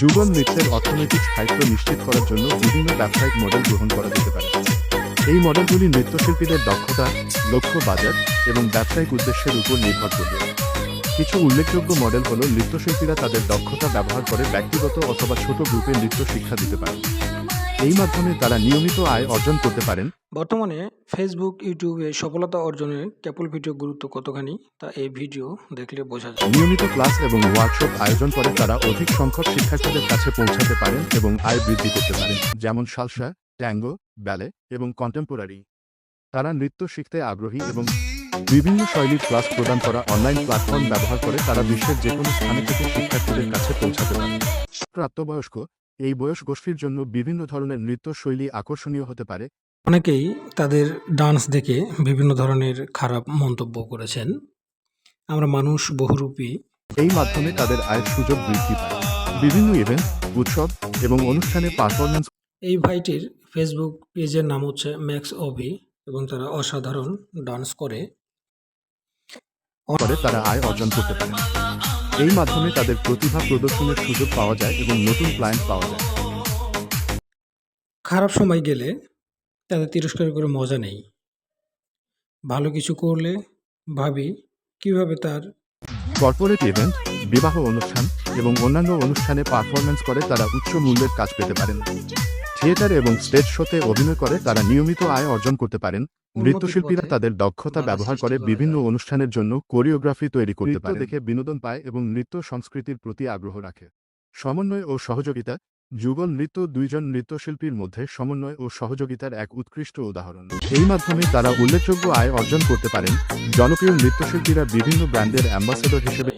যুগল নৃত্যের অর্থনৈতিক স্থায়িত্ব নিশ্চিত করার জন্য বিভিন্ন ব্যবসায়িক মডেল গ্রহণ করা যেতে পারে। এই মডেলগুলি নৃত্যশিল্পীদের দক্ষতা, লক্ষ্য বাজার এবং ব্যবসায়িক উদ্দেশ্যের উপর নির্ভর করবে। কিছু উল্লেখযোগ্য মডেল হল নৃত্যশিল্পীরা তাদের দক্ষতা ব্যবহার করে ব্যক্তিগত অথবা ছোট গ্রুপে নৃত্য শিক্ষা দিতে পারেন। এই মাধ্যমে তারা নিয়মিত আয় অর্জন করতে পারেন। বর্তমানে ফেসবুক, ইউটিউবে সফলতা অর্জনে ক্যাপল ভিডিও গুরুত্ব কতখানি তা এই ভিডিও দেখলে বোঝা যায়। নিয়মিত ক্লাস এবং ওয়ার্কশপ আয়োজন করে তারা অধিক সংখ্যক শিক্ষার্থীদের কাছে পৌঁছাতে পারেন এবং আয় বৃদ্ধি করতে পারেন, যেমন সালসা, ট্যাঙ্গো, ব্যালে এবং কন্টেম্পোরারি। তারা নৃত্য শিখতে আগ্রহী এবং বিভিন্ন শৈলীর ক্লাস প্রদান করা অনলাইন প্ল্যাটফর্ম ব্যবহার করে তারা বিশ্বের যে কোনো স্থানে থেকে শিক্ষার্থীদের কাছে পৌঁছাতে পারে। প্রাপ্তবয়স্ক এই বয়স গোষ্ঠীর জন্য বিভিন্ন ধরনের নৃত্য শৈলী আকর্ষণীয় হতে পারে। অনেকেই তাদের ডান্স দেখে বিভিন্ন ধরনের খারাপ মন্তব্য করেছেন। আমরা মানুষ বহুরূপী। এই মাধ্যমে তাদের আয়ের সুযোগ বৃদ্ধি পায়। বিভিন্ন ইভেন্ট, উৎসব এবং অনুষ্ঠানে পারফরমেন্স এই ভাইটির ফেসবুক পেজের নাম হচ্ছে ম্যাক্স অভি এবং তারা অসাধারণ ডান্স করে তারা আয় অর্জন করতে পারে। এই মাধ্যমে তাদের প্রতিভা প্রদর্শনের সুযোগ পাওয়া যায় এবং নতুন ক্লায়েন্ট পাওয়া যায়। খারাপ সময় গেলে তাদের তিরস্কার করে মজা নেই। ভালো কিছু করলে ভাবি কিভাবে তার কর্পোরেট ইভেন্ট, বিবাহ অনুষ্ঠান এবং অন্যান্য অনুষ্ঠানে পারফরমেন্স করে তারা উচ্চ মূল্যের কাজ পেতে পারেন। থিয়েটার এবং স্টেজ শোতে অভিনয় করে তারা নিয়মিত আয় অর্জন করতে পারেন। নৃত্যশিল্পীরা তাদের দক্ষতা ব্যবহার করে বিভিন্ন অনুষ্ঠানের জন্য কোরিওগ্রাফি তৈরি করতে পারে, দেখে বিনোদন পায় এবং নৃত্য সংস্কৃতির প্রতি আগ্রহ রাখে। সমন্বয় ও সহযোগিতা যুগল নৃত্য দুইজন নৃত্যশিল্পীর মধ্যে সমন্বয় ও সহযোগিতার এক উৎকৃষ্ট উদাহরণ। এই মাধ্যমে তারা উল্লেখযোগ্য আয় অর্জন করতে পারেন। জনপ্রিয় নৃত্যশিল্পীরা বিভিন্ন ব্র্যান্ডের অ্যাম্বাসেডর হিসেবে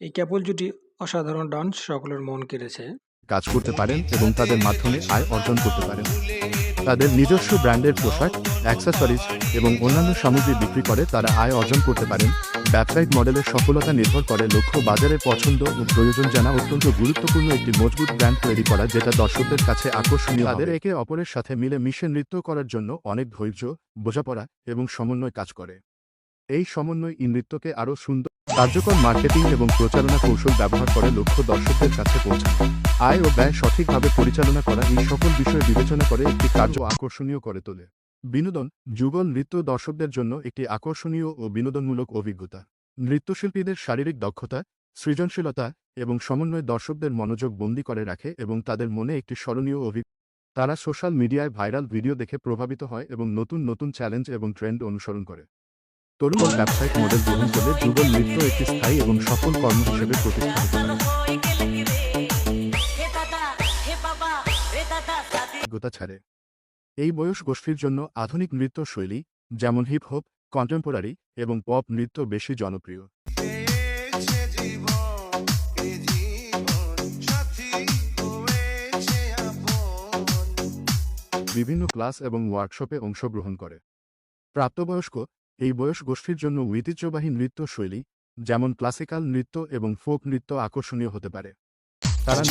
এই ক্যাপল জুটি অসাধারণ ডান্স সকলের মন কেড়েছে। কাজ করতে পারেন এবং তাদের মাধ্যমে আয় অর্জন করতে পারেন। তাদের নিজস্ব ব্র্যান্ডের পোশাক, অ্যাক্সেসরিজ এবং অন্যান্য সামগ্রী বিক্রি করে তারা আয় অর্জন করতে পারেন। ব্যবসায়িক মডেলের সফলতা নির্ভর করে লক্ষ্য বাজারের পছন্দ ও প্রয়োজন জানা। অত্যন্ত গুরুত্বপূর্ণ একটি মজবুত ব্র্যান্ড তৈরি করা যেটা দর্শকদের কাছে আকর্ষণীয়। তাদের একে অপরের সাথে মিলে মিশে নৃত্য করার জন্য অনেক ধৈর্য, বোঝাপড়া এবং সমন্বয় কাজ করে। এই সমন্বয় নৃত্যকে আরও সুন্দর, কার্যকর মার্কেটিং এবং প্রচারণা কৌশল ব্যবহার করে লক্ষ্য দর্শকদের কাছে পৌঁছানো। আয় ও ব্যয় সঠিকভাবে পরিচালনা করা এই সকল বিষয় বিবেচনা করে একটি কার্য আকর্ষণীয় করে তোলে। বিনোদন যুগল নৃত্য দর্শকদের জন্য একটি আকর্ষণীয় ও বিনোদনমূলক অভিজ্ঞতা। নৃত্যশিল্পীদের শারীরিক দক্ষতা, সৃজনশীলতা এবং সমন্বয় দর্শকদের মনোযোগ বন্দী করে রাখে এবং তাদের মনে একটি স্মরণীয় অভিজ্ঞতা। তারা সোশ্যাল মিডিয়ায় ভাইরাল ভিডিও দেখে প্রভাবিত হয় এবং নতুন নতুন চ্যালেঞ্জ এবং ট্রেন্ড অনুসরণ করে। তরুণ ব্যবসায়িক মডেল গ্রহণ করলে যুগল নৃত্য একটি স্থায়ী এবং সফল কর্ম হিসেবে প্রতিষ্ঠিত হবে। ছাড়ে এই বয়স গোষ্ঠীর জন্য আধুনিক নৃত্য শৈলী যেমন হিপ হপ, কন্টেম্পোরারি এবং পপ নৃত্য বেশি জনপ্রিয়। বিভিন্ন ক্লাস এবং ওয়ার্কশপে অংশগ্রহণ করে। প্রাপ্তবয়স্ক এই বয়স গোষ্ঠীর জন্য ঐতিহ্যবাহী নৃত্য শৈলী যেমন ক্লাসিক্যাল নৃত্য এবং ফোক নৃত্য আকর্ষণীয় হতে পারে। তারা